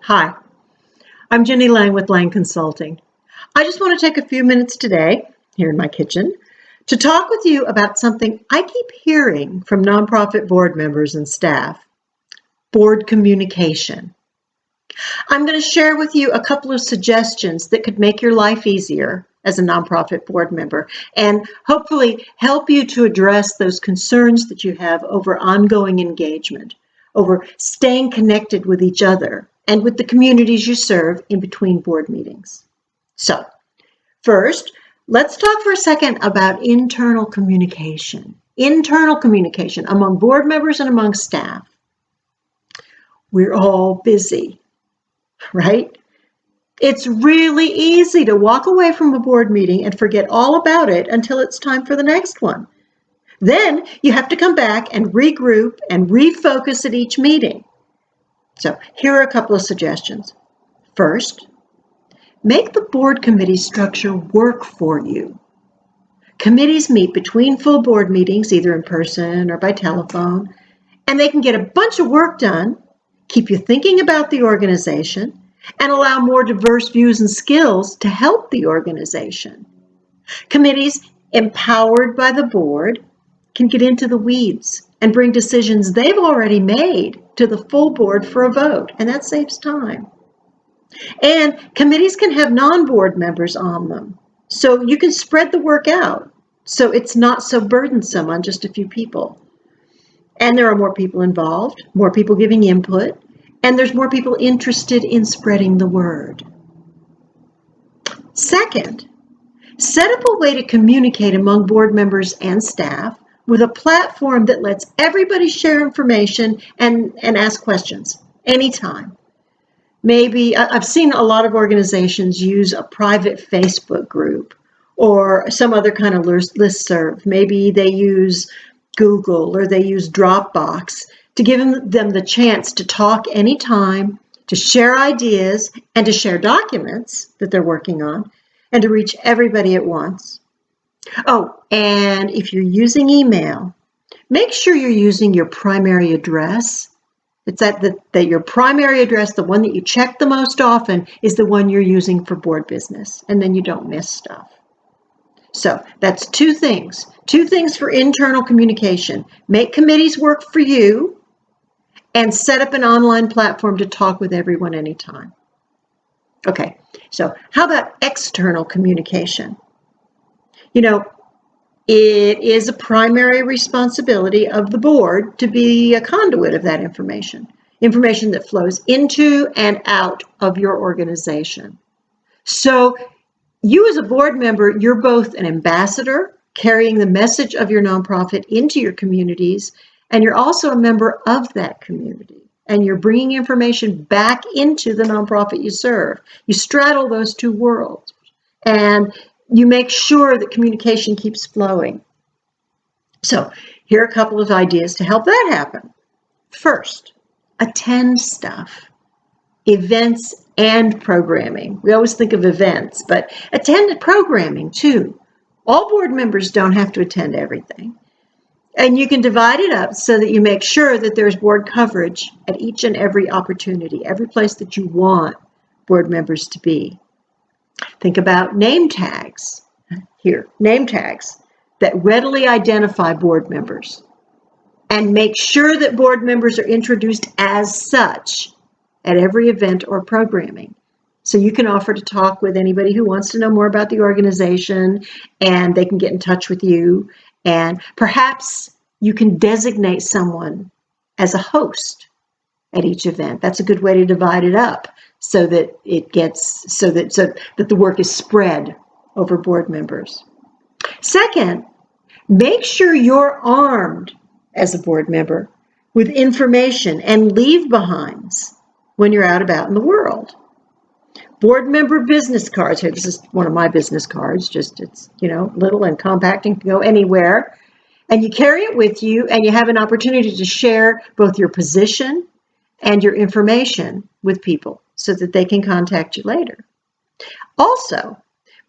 Hi, I'm Jenny Lang with Lang Consulting. I just want to take a few minutes today, here in my kitchen, to talk with you about something I keep hearing from nonprofit board members and staff: board communication. I'm going to share with you a couple of suggestions that could make your life easier as a nonprofit board member and hopefully help you to address those concerns that you have over ongoing engagement, over staying connected with each other and with the communities you serve in between board meetings. So, first, let's talk for a second about internal communication. Internal communication among board members and among staff. We're all busy, right? It's really easy to walk away from a board meeting and forget all about it until it's time for the next one. Then you have to come back and regroup and refocus at each meeting. So here are a couple of suggestions. First, make the board committee structure work for you. Committees meet between full board meetings, either in person or by telephone, and they can get a bunch of work done, keep you thinking about the organization, and allow more diverse views and skills to help the organization. Committees empowered by the board can get into the weeds and bring decisions they've already made to the full board for a vote, and that saves time. And committees can have non-board members on them, so you can spread the work out so it's not so burdensome on just a few people. And there are more people involved, more people giving input, and there's more people interested in spreading the word. Second, set up a way to communicate among board members and staff with a platform that lets everybody share information and ask questions anytime. Maybe I've seen a lot of organizations use a private Facebook group or some other kind of listserv. Maybe they use Google or they use Dropbox to give them the chance to talk anytime, to share ideas, and to share documents that they're working on, and to reach everybody at once. Oh, and if you're using email, make sure you're using your primary address. It's that your primary address, the one that you check the most often, is the one you're using for board business, and then you don't miss stuff. So that's two things for internal communication. Make committees work for you and set up an online platform to talk with everyone anytime. Okay, so how about external communication? It is a primary responsibility of the board to be a conduit of that information that flows into and out of your organization. So you as a board member, you're both an ambassador, carrying the message of your nonprofit into your communities, and you're also a member of that community. And you're bringing information back into the nonprofit you serve. You straddle those two worlds, and you make sure that communication keeps flowing. So here are a couple of ideas to help that happen. First, attend stuff, events and programming. We always think of events, but attend programming too. All board members don't have to attend everything. And you can divide it up so that you make sure that there's board coverage at each and every opportunity, every place that you want board members to be. Think about name tags. Here, name tags that readily identify board members, and make sure that board members are introduced as such at every event or programming. So you can offer to talk with anybody who wants to know more about the organization, and they can get in touch with you. And perhaps you can designate someone as a host at each event. That's a good way to divide it up so that the work is spread over board members. Second, make sure you're armed as a board member with information and leave-behinds when you're out about in the world. Board member business cards. Here, this is one of my business cards. It's little and compact and can go anywhere. And you carry it with you, and you have an opportunity to share both your position and your information with people so that they can contact you later. Also,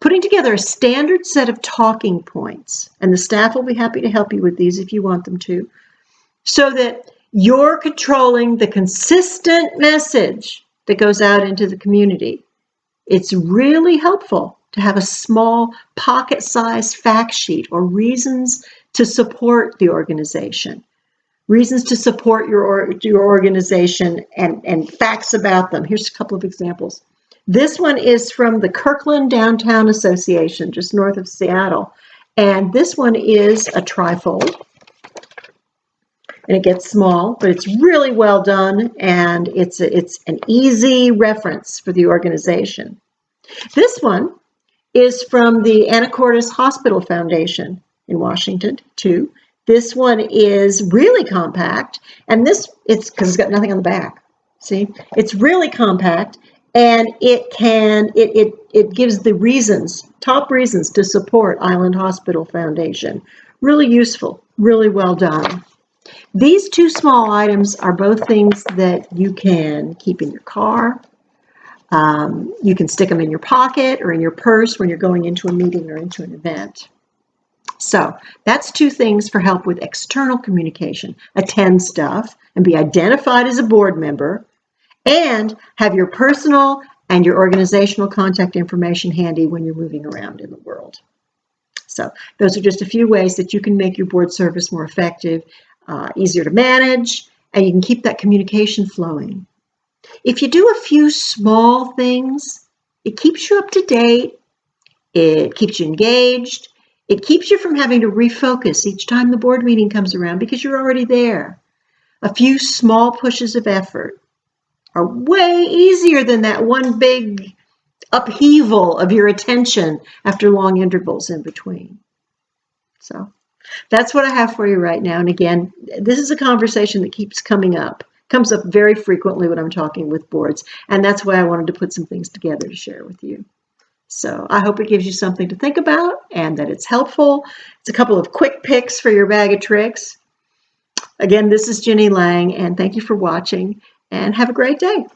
putting together a standard set of talking points, and the staff will be happy to help you with these if you want them to, so that you're controlling the consistent message that goes out into the community. It's really helpful to have a small pocket-sized fact sheet or reasons to support the organization. Reasons to support your organization and facts about them. Here's a couple of examples. This one is from the Kirkland Downtown Association, just north of Seattle. And this one is a trifold. And it gets small, but it's really well done, and it's an easy reference for the organization. This one is from the Anacortes Hospital Foundation in Washington, too. This one is really compact, and it's because it's got nothing on the back. See, it's really compact, and it gives the reasons, top reasons to support Island Hospital Foundation. Really useful, really well done. These two small items are both things that you can keep in your car. You can stick them in your pocket or in your purse when you're going into a meeting or into an event. So that's two things for help with external communication. Attend stuff and be identified as a board member, and have your personal and your organizational contact information handy when you're moving around in the world. So those are just a few ways that you can make your board service more effective, easier to manage, and you can keep that communication flowing. If you do a few small things, it keeps you up to date, it keeps you engaged, it keeps you from having to refocus each time the board meeting comes around because you're already there. A few small pushes of effort are way easier than that one big upheaval of your attention after long intervals in between. So that's what I have for you right now. And again, this is a conversation that keeps coming up. Comes up very frequently when I'm talking with boards. And that's why I wanted to put some things together to share with you. So I hope it gives you something to think about and that it's helpful. It's a couple of quick picks for your bag of tricks. Again, this is Jenny Lang, and thank you for watching, and have a great day.